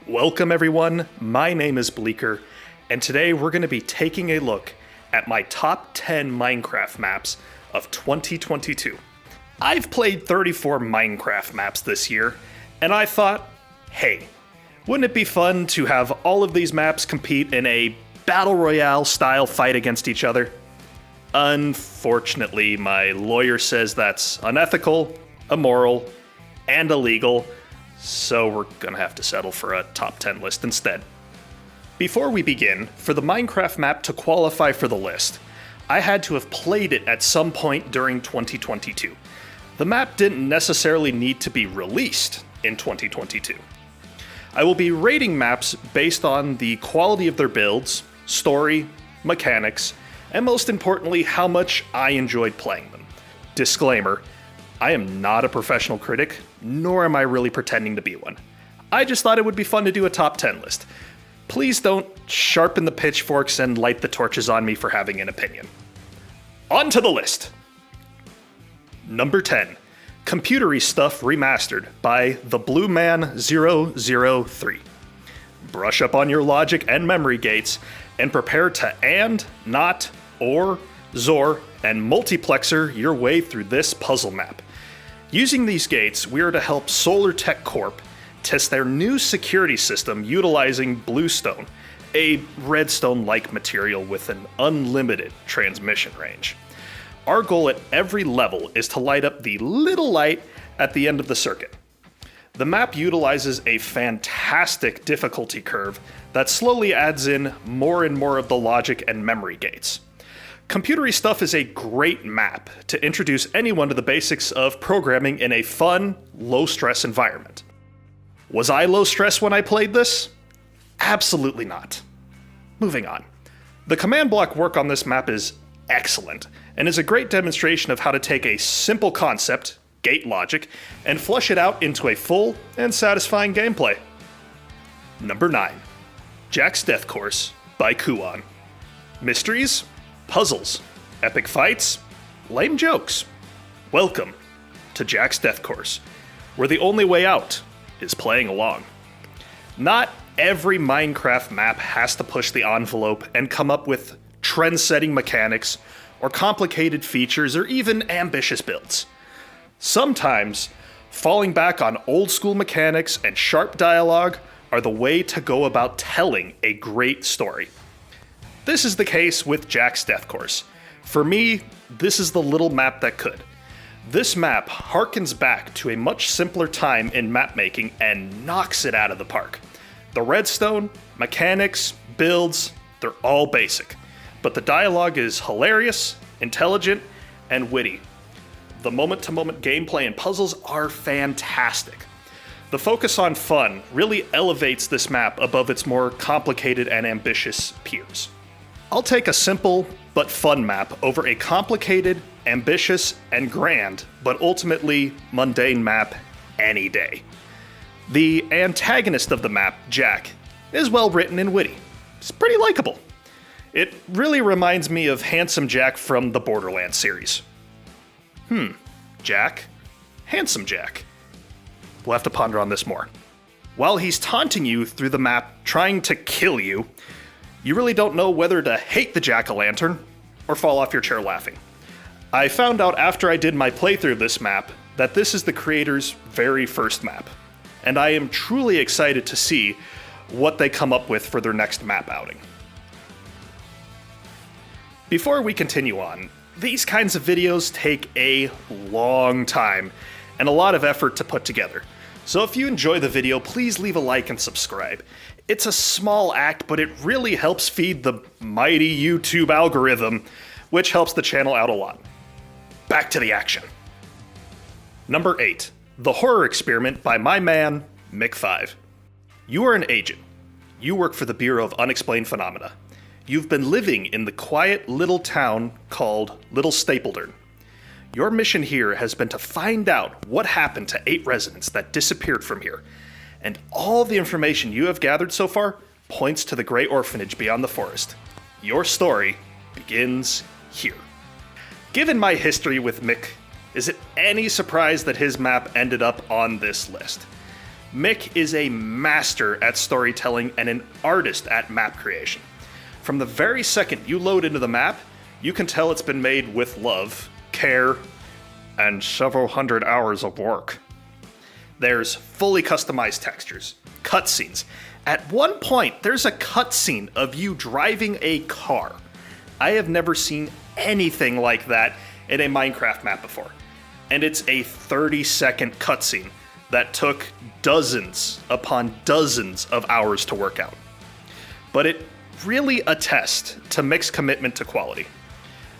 Welcome everyone, my name is Bleeker, and today we're going to be taking a look at my top 10 Minecraft maps of 2022. I've played 34 Minecraft maps this year, and I thought, hey, wouldn't it be fun to have all of these maps compete in a Battle Royale style fight against each other? Unfortunately, my lawyer says that's unethical, immoral, and illegal, so we're gonna have to settle for a top 10 list instead. Before we begin, for the Minecraft map to qualify for the list, I had to have played it at some point during 2022. The map didn't necessarily need to be released in 2022. I will be rating maps based on the quality of their builds, story, mechanics, and most importantly, how much I enjoyed playing them. Disclaimer, I am not a professional critic, nor am I really pretending to be one. I just thought it would be fun to do a top 10 list. Please don't sharpen the pitchforks and light the torches on me for having an opinion. On to the list! Number 10, Computery Stuff Remastered by the Blue Man 003. Brush up on your logic and memory gates, and prepare to and, not, or, XOR, and multiplexer your way through this puzzle map. Using these gates, we are to help Solar Tech Corp test their new security system utilizing bluestone, a redstone-like material with an unlimited transmission range. Our goal at every level is to light up the little light at the end of the circuit. The map utilizes a fantastic difficulty curve that slowly adds in more and more of the logic and memory gates. Computery Stuff is a great map to introduce anyone to the basics of programming in a fun, low-stress environment. Was I low-stress when I played this? Absolutely not. Moving on. The command block work on this map is excellent, and is a great demonstration of how to take a simple concept, gate logic, and flush it out into a full and satisfying gameplay. Number 9. Jack's Death Course by Kuon. Mysteries, puzzles, epic fights, lame jokes. Welcome to Jack's Death Course, where the only way out is playing along. Not every Minecraft map has to push the envelope and come up with trend-setting mechanics or complicated features or even ambitious builds. Sometimes, falling back on old-school mechanics and sharp dialogue are the way to go about telling a great story. This is the case with Jack's Death Course. For me, this is the little map that could. This map harkens back to a much simpler time in map making and knocks it out of the park. The redstone, mechanics, builds, they're all basic, but the dialogue is hilarious, intelligent, and witty. The moment-to-moment gameplay and puzzles are fantastic. The focus on fun really elevates this map above its more complicated and ambitious peers. I'll take a simple but fun map over a complicated, ambitious, and grand, but ultimately mundane map any day. The antagonist of the map, Jack, is well written and witty. It's pretty likable. It really reminds me of Handsome Jack from the Borderlands series. Jack? Handsome Jack. We'll have to ponder on this more. While he's taunting you through the map, trying to kill you, you really don't know whether to hate the jack-o'-lantern or fall off your chair laughing. I found out after I did my playthrough of this map that this is the creator's very first map, and I am truly excited to see what they come up with for their next map outing. Before we continue on, these kinds of videos take a long time and a lot of effort to put together. So if you enjoy the video, please leave a like and subscribe. It's a small act, but it really helps feed the mighty YouTube algorithm, which helps the channel out a lot. Back to the action. Number 8, The Horror Experiment by my man, Mick5. You are an agent. You work for the Bureau of Unexplained Phenomena. You've been living in the quiet little town called Little Stapledon. Your mission here has been to find out what happened to 8 residents that disappeared from here, and all the information you have gathered so far points to the Grey Orphanage beyond the forest. Your story begins here. Given my history with Mick, is it any surprise that his map ended up on this list? Mick is a master at storytelling and an artist at map creation. From the very second you load into the map, you can tell it's been made with love, care, and several hundred hours of work. There's fully customized textures, cutscenes. At one point, there's a cutscene of you driving a car. I have never seen anything like that in a Minecraft map before. And it's a 30-second cutscene that took dozens upon dozens of hours to work out. But it really attests to Mick's commitment to quality.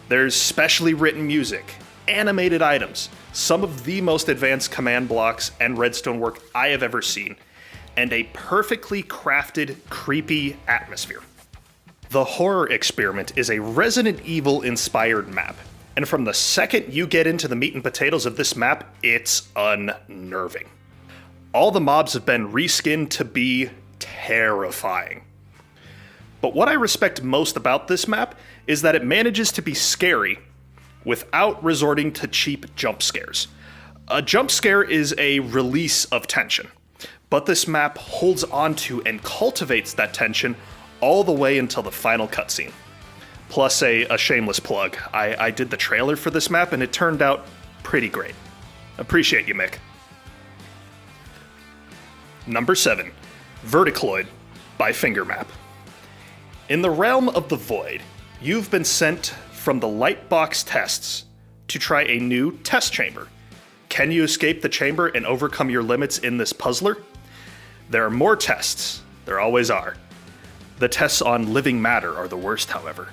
There's specially written music, animated items, some of the most advanced command blocks and redstone work I have ever seen, and a perfectly crafted, creepy atmosphere. The Horror Experiment is a Resident Evil-inspired map, and from the second you get into the meat and potatoes of this map, it's unnerving. All the mobs have been reskinned to be terrifying. But what I respect most about this map is that it manages to be scary without resorting to cheap jump scares. A jump scare is a release of tension, but this map holds onto and cultivates that tension all the way until the final cutscene. Plus a shameless plug, I did the trailer for this map and it turned out pretty great. Appreciate you, Mick. Number 7, Verticaloid by Fingermap. In the realm of the void, you've been sent from the Lightbox tests to try a new test chamber. Can you escape the chamber and overcome your limits in this puzzler? There are more tests. There always are. The tests on living matter are the worst, however,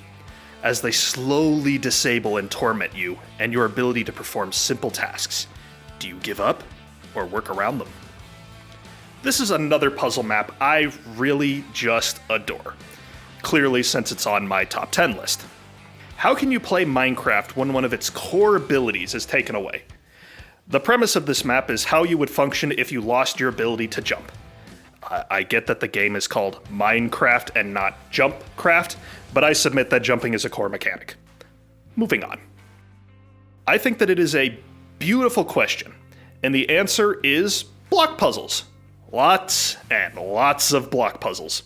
as they slowly disable and torment you and your ability to perform simple tasks. Do you give up or work around them? This is another puzzle map I really just adore, clearly since it's on my top 10 list. How can you play Minecraft when one of its core abilities is taken away? The premise of this map is how you would function if you lost your ability to jump. I get that the game is called Minecraft and not Jumpcraft, but I submit that jumping is a core mechanic. Moving on. I think that it is a beautiful question, and the answer is block puzzles. Lots and lots of block puzzles.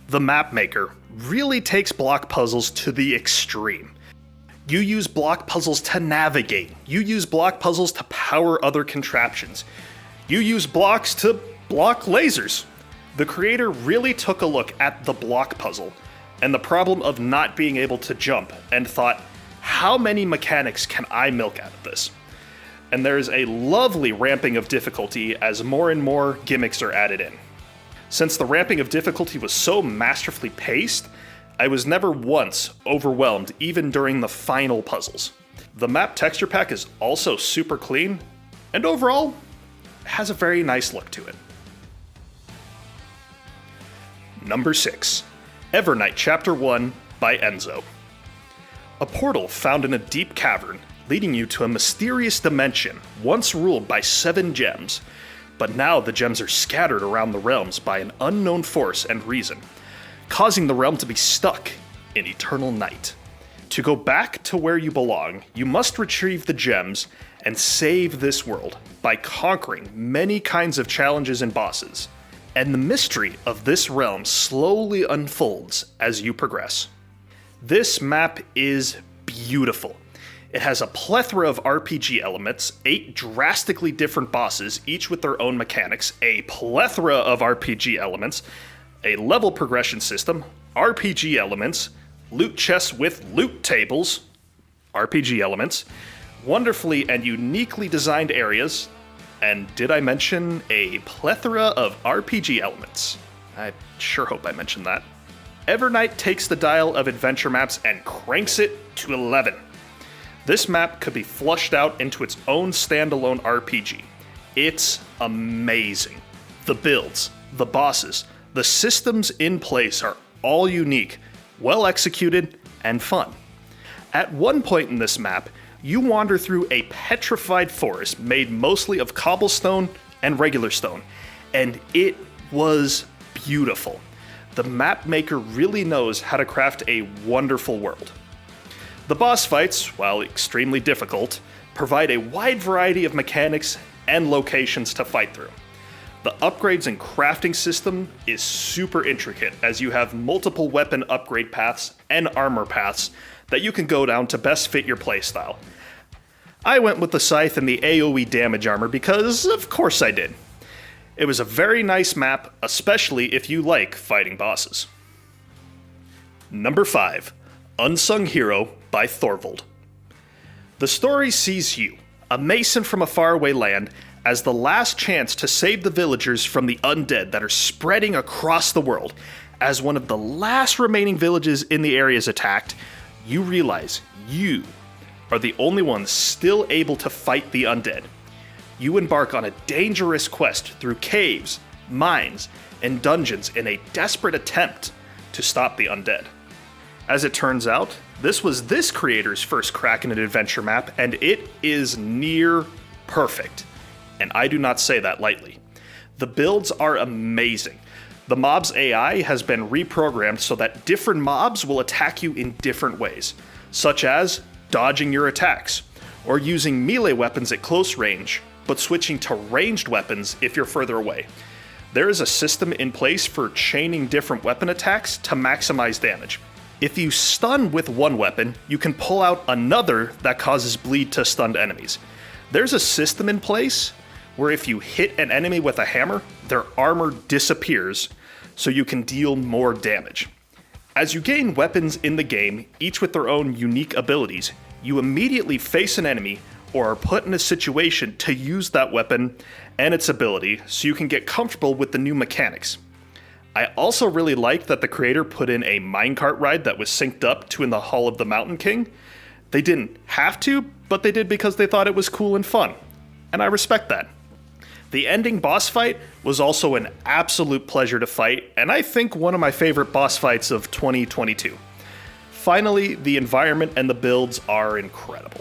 The map maker really takes block puzzles to the extreme. You use block puzzles to navigate. You use block puzzles to power other contraptions. You use blocks to block lasers. The creator really took a look at the block puzzle and the problem of not being able to jump and thought, how many mechanics can I milk out of this? And there's a lovely ramping of difficulty as more and more gimmicks are added in. Since the ramping of difficulty was so masterfully paced, I was never once overwhelmed even during the final puzzles. The map texture pack is also super clean, and overall, has a very nice look to it. Number 6, Evernight Chapter 1 by Enzo. A portal found in a deep cavern, leading you to a mysterious dimension once ruled by 7 gems, but now the gems are scattered around the realms by an unknown force and reason, causing the realm to be stuck in eternal night. To go back to where you belong, you must retrieve the gems and save this world by conquering many kinds of challenges and bosses. And the mystery of this realm slowly unfolds as you progress. This map is beautiful. It has a plethora of RPG elements, 8 drastically different bosses, each with their own mechanics, a plethora of RPG elements, a level progression system, RPG elements, loot chests with loot tables, RPG elements, wonderfully and uniquely designed areas, and did I mention a plethora of RPG elements? I sure hope I mentioned that. Evernight takes the dial of adventure maps and cranks it to 11. This map could be flushed out into its own standalone RPG. It's amazing. The builds, the bosses, the systems in place are all unique, well executed, and fun. At one point in this map, you wander through a petrified forest made mostly of cobblestone and regular stone, and it was beautiful. The map maker really knows how to craft a wonderful world. The boss fights, while extremely difficult, provide a wide variety of mechanics and locations to fight through. The upgrades and crafting system is super intricate, as you have multiple weapon upgrade paths and armor paths that you can go down to best fit your playstyle. I went with the scythe and the AoE damage armor because of course I did. It was a very nice map, especially if you like fighting bosses. Number 5, Unsung Hero by Thorvald. The story sees you, a mason from a faraway land, as the last chance to save the villagers from the undead that are spreading across the world. As one of the last remaining villages in the area is attacked, you realize you are the only ones still able to fight the undead. You embark on a dangerous quest through caves, mines, and dungeons in a desperate attempt to stop the undead. As it turns out, this was this creator's first crack in an adventure map, and it is near perfect. And I do not say that lightly. The builds are amazing. The mob's AI has been reprogrammed so that different mobs will attack you in different ways, such as dodging your attacks, or using melee weapons at close range, but switching to ranged weapons if you're further away. There is a system in place for chaining different weapon attacks to maximize damage. If you stun with one weapon, you can pull out another that causes bleed to stunned enemies. There's a system in place where if you hit an enemy with a hammer, their armor disappears, so you can deal more damage. As you gain weapons in the game, each with their own unique abilities, you immediately face an enemy or are put in a situation to use that weapon and its ability so you can get comfortable with the new mechanics. I also really like that the creator put in a minecart ride that was synced up to in the Hall of the Mountain King. They didn't have to, but they did because they thought it was cool and fun, and I respect that. The ending boss fight was also an absolute pleasure to fight, and I think one of my favorite boss fights of 2022. Finally, the environment and the builds are incredible.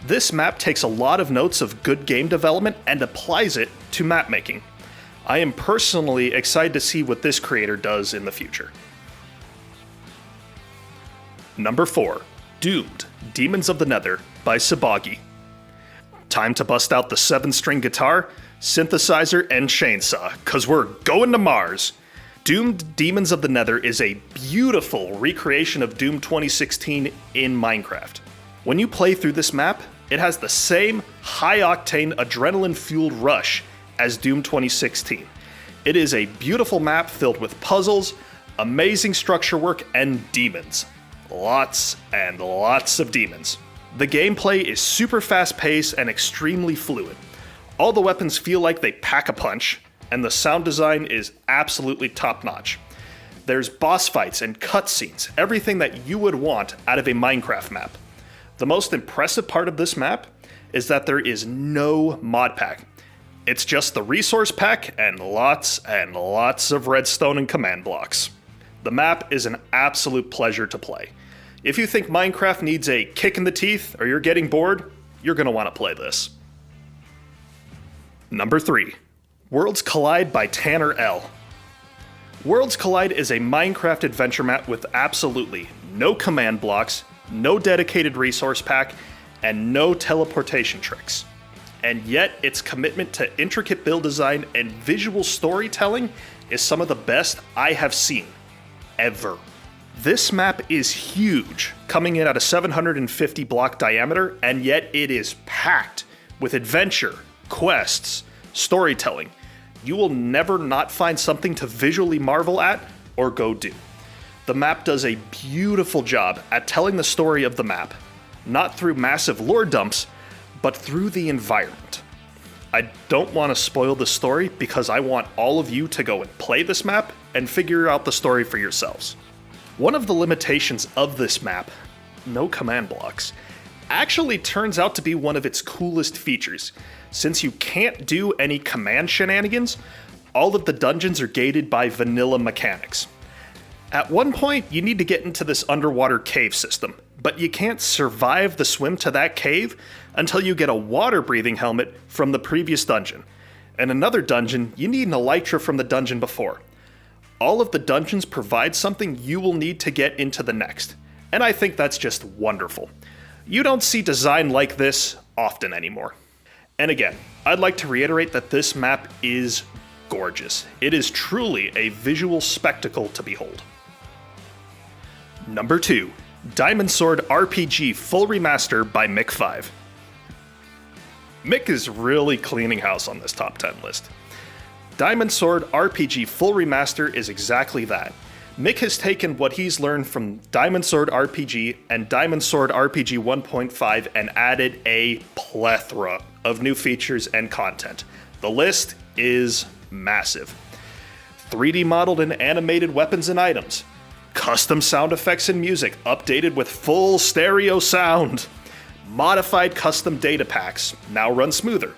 This map takes a lot of notes of good game development and applies it to map making. I am personally excited to see what this creator does in the future. Number 4, Doomed, Demons of the Nether by Sabagi. Time to bust out the 7-string guitar, synthesizer, and chainsaw, cause we're going to Mars. Doomed Demons of the Nether is a beautiful recreation of Doom 2016 in Minecraft. When you play through this map, it has the same high-octane, adrenaline-fueled rush as Doom 2016. It is a beautiful map filled with puzzles, amazing structure work, and demons. Lots and lots of demons. The gameplay is super fast-paced and extremely fluid. All the weapons feel like they pack a punch, and the sound design is absolutely top-notch. There's boss fights and cutscenes, everything that you would want out of a Minecraft map. The most impressive part of this map is that there is no mod pack. It's just the resource pack and lots of redstone and command blocks. The map is an absolute pleasure to play. If you think Minecraft needs a kick in the teeth or you're getting bored, you're going to want to play this. Number 3, Worlds Collide by Tanner L. Worlds Collide is a Minecraft adventure map with absolutely no command blocks, no dedicated resource pack, and no teleportation tricks. And yet, its commitment to intricate build design and visual storytelling is some of the best I have seen, ever. This map is huge, coming in at a 750 block diameter, and yet it is packed with adventure, quests, storytelling. You will never not find something to visually marvel at or go do. The map does a beautiful job at telling the story of the map, not through massive lore dumps, but through the environment. I don't want to spoil the story because I want all of you to go and play this map and figure out the story for yourselves. One of the limitations of this map, no command blocks, actually turns out to be one of its coolest features. Since you can't do any command shenanigans, all of the dungeons are gated by vanilla mechanics. At one point, you need to get into this underwater cave system, but you can't survive the swim to that cave until you get a water-breathing helmet from the previous dungeon. In another dungeon, you need an elytra from the dungeon before. All of the dungeons provide something you will need to get into the next, and I think that's just wonderful. You don't see design like this often anymore. And again, I'd like to reiterate that this map is gorgeous. It is truly a visual spectacle to behold. Number 2, Diamond Sword RPG Full Remaster by Mick5. Mick is really cleaning house on this top 10 list. Diamond Sword RPG Full Remaster is exactly that. Mick has taken what he's learned from Diamond Sword RPG and Diamond Sword RPG 1.5 and added a plethora of new features and content. The list is massive. 3D modeled and animated weapons and items. Custom sound effects and music updated with full stereo sound. Modified custom data packs now run smoother.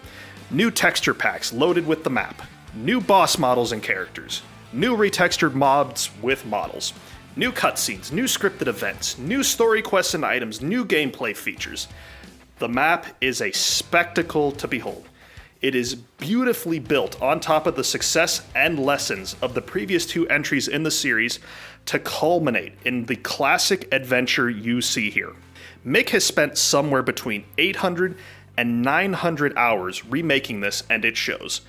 New texture packs loaded with the map. New boss models and characters. New retextured mobs with models, new cutscenes, new scripted events, new story quests and items, new gameplay features. The map is a spectacle to behold. It is beautifully built on top of the success and lessons of the previous 2 entries in the series to culminate in the classic adventure you see here. Mick has spent somewhere between 800 and 900 hours remaking this, and it shows.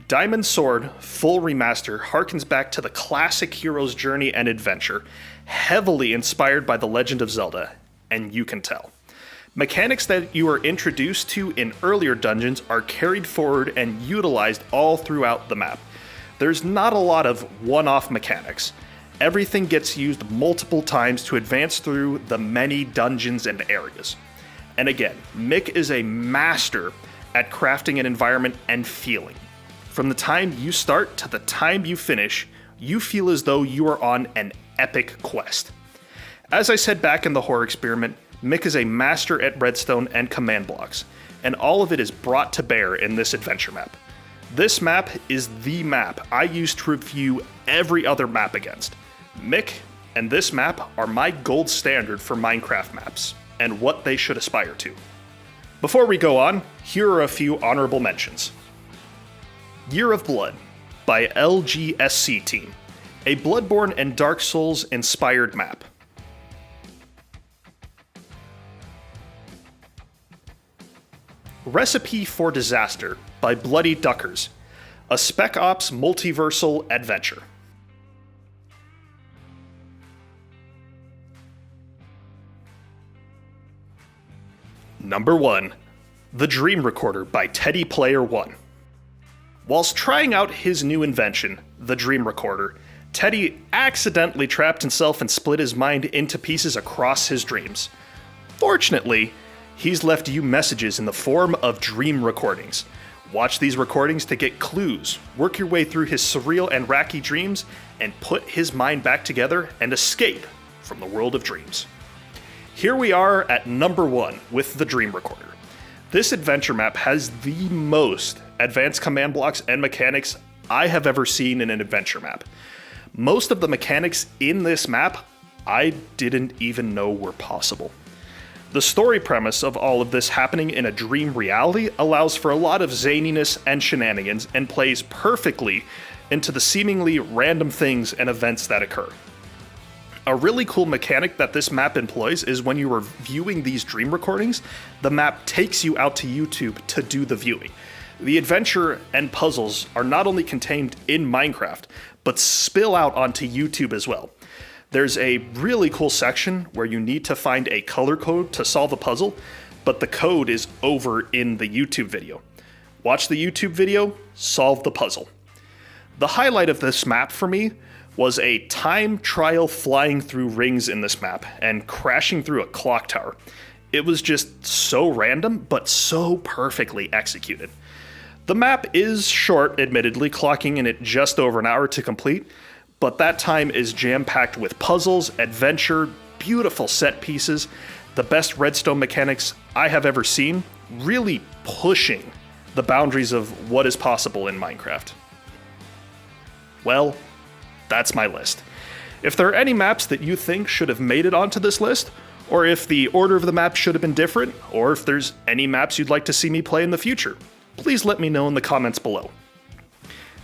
Diamond Sword Full Remaster harkens back to the classic hero's journey and adventure, heavily inspired by The Legend of Zelda, and you can tell. Mechanics that you are introduced to in earlier dungeons are carried forward and utilized all throughout the map. There's not a lot of one-off mechanics. Everything gets used multiple times to advance through the many dungeons and areas. And again, Mick is a master at crafting an environment and feeling. From the time you start to the time you finish, you feel as though you are on an epic quest. As I said back in the horror experiment, Mick is a master at redstone and command blocks, and all of it is brought to bear in this adventure map. This map is the map I use to review every other map against. Mick and this map are my gold standard for Minecraft maps, and what they should aspire to. Before we go on, here are a few honorable mentions. Year of Blood by LGSC Team, a Bloodborne and Dark Souls inspired map. Recipe for Disaster by Bloody Duckers, a Spec Ops multiversal adventure. Number 1, The Dream Recorder by Teddy Player 1. Whilst trying out his new invention, the Dream Recorder, Teddy accidentally trapped himself and split his mind into pieces across his dreams. Fortunately, he's left you messages in the form of dream recordings. Watch these recordings to get clues, work your way through his surreal and wacky dreams, and put his mind back together and escape from the world of dreams. Here we are at number 1 with the Dream Recorder. This adventure map has the most advanced command blocks and mechanics I have ever seen in an adventure map. Most of the mechanics in this map I didn't even know were possible. The story premise of all of this happening in a dream reality allows for a lot of zaniness and shenanigans and plays perfectly into the seemingly random things and events that occur. A really cool mechanic that this map employs is when you are viewing these dream recordings, the map takes you out to YouTube to do the viewing. The adventure and puzzles are not only contained in Minecraft, but spill out onto YouTube as well. There's a really cool section where you need to find a color code to solve a puzzle, but the code is over in the YouTube video. Watch the YouTube video, solve the puzzle. The highlight of this map for me was a time trial flying through rings in this map and crashing through a clock tower. It was just so random, but so perfectly executed. The map is short, admittedly, clocking in at just over an hour to complete, but that time is jam-packed with puzzles, adventure, beautiful set pieces, the best redstone mechanics I have ever seen, really pushing the boundaries of what is possible in Minecraft. Well, that's my list. If there are any maps that you think should have made it onto this list, or if the order of the maps should have been different, or if there's any maps you'd like to see me play in the future, please let me know in the comments below.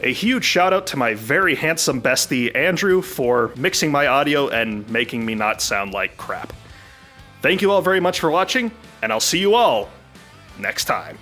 A huge shout out to my very handsome bestie Andrew for mixing my audio and making me not sound like crap. Thank you all very much for watching, and I'll see you all next time.